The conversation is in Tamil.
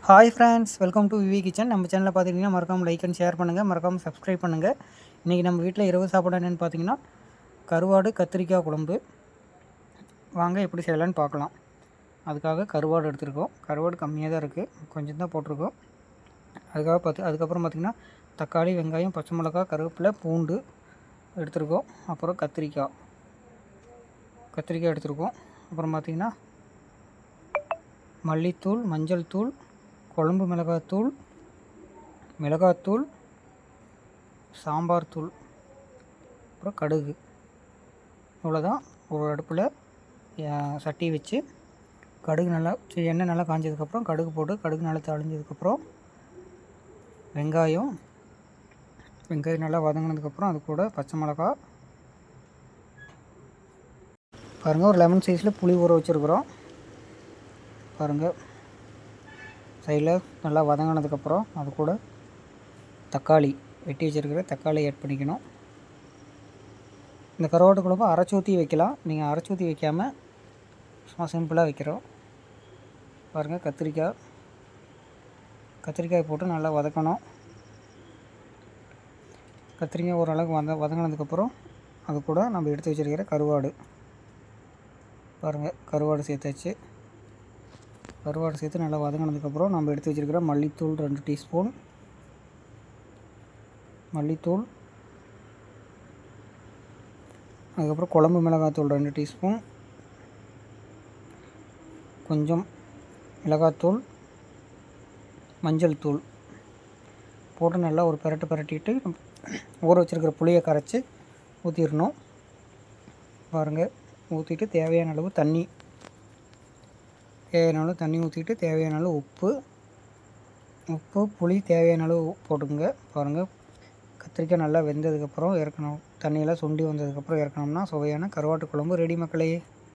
Hi friends, welcome to Vivi Kitchen. நம்ம சேனலில் பார்த்திங்கன்னா மறக்காமல் லைக் அண்ட் ஷேர் பண்ணுங்கள், மறக்காமல் சப்ஸ்கிரைப் பண்ணுங்கள். இன்றைக்கி நம்ம வீட்டில் இரவு சாப்பாடு என்னென்னு பார்த்தீங்கன்னா கருவாடு கத்திரிக்காய் குழம்பு. வாங்க எப்படி செய்யலான்னு பார்க்கலாம். அதுக்காக கருவாடு எடுத்துருக்கோம். கருவாடு கம்மியாக தான் இருக்குது, கொஞ்சம் தான் போட்டிருக்கோம். அதுக்கப்புறம் பார்த்திங்கன்னா தக்காளி, வெங்காயம், பச்சை மிளகாய், கருவேப்பிலை, பூண்டு எடுத்துருக்கோம். அப்புறம் கத்திரிக்காய் எடுத்துருக்கோம். அப்புறம் பார்த்திங்கன்னா மல்லித்தூள், மஞ்சள் தூள், குழம்பு மிளகாத்தூள், சாம்பார் தூள், அப்புறம் கடுகு. இவ்வளோதான். ஒரு அடுப்பில் சட்டி வச்சு எண்ணெய் நல்லா காஞ்சதுக்கப்புறம் கடுகு போட்டு கடுகு நல்லா தாளிஞ்சதுக்கப்புறம் வெங்காயம் நல்லா வதங்கினதுக்கப்புறம் அது கூட பச்சை மிளகா பாருங்கள். ஒரு லெமன் சைஸில் புளி ஊற வச்சுருக்குறோம் பாருங்கள். சைடில் நல்லா வதங்கினதுக்கப்புறம் அது கூட தக்காளி வெட்டி வச்சுருக்கிற தக்காளி ஆட் பண்ணிக்கணும். இந்த கருவாட்டு குழம்பு அரைச்சி ஊற்றி வைக்கலாம். நீங்கள் அரைச்சி ஊற்றி வைக்காமல் சும்மா சிம்பிளாக வைக்கிறோம் பாருங்கள். கத்திரிக்காய் போட்டு நல்லா வதக்கணும். கத்திரிக்காய் ஓரளவுக்கு வதங்கினதுக்கப்புறம் அது கூட நம்ம எடுத்து வச்சுருக்கிற கருவாடு பாருங்கள். கருவாடு சேர்த்து நல்லா வதங்கினதுக்கப்புறம் நம்ம எடுத்து வச்சுருக்கிற மல்லித்தூள் 2 டீஸ்பூன் மல்லித்தூள், அதுக்கப்புறம் குழம்பு மிளகாத்தூள் 2 டீஸ்பூன், கொஞ்சம் மிளகாத்தூள், மஞ்சள் தூள் போட்டு நல்லா ஒரு பரட்டிட்டு ஊற வச்சுருக்கிற புளியை கரைச்சி ஊற்றிடணும் பாருங்கள். ஊற்றிட்டு தேவையான அளவு தண்ணி ஊற்றிட்டு தேவையான அளவு உப்பு புளி தேவையான அளவு போட்டுங்க பாருங்கள். கத்திரிக்காய் நல்லா வெந்ததுக்கப்புறம் இறக்கணும். தண்ணியெல்லாம் சுண்டி வந்ததுக்கப்புறம் இறக்கணும்னா சுவையான கருவாட்டு குழம்பு ரெடி மக்களே.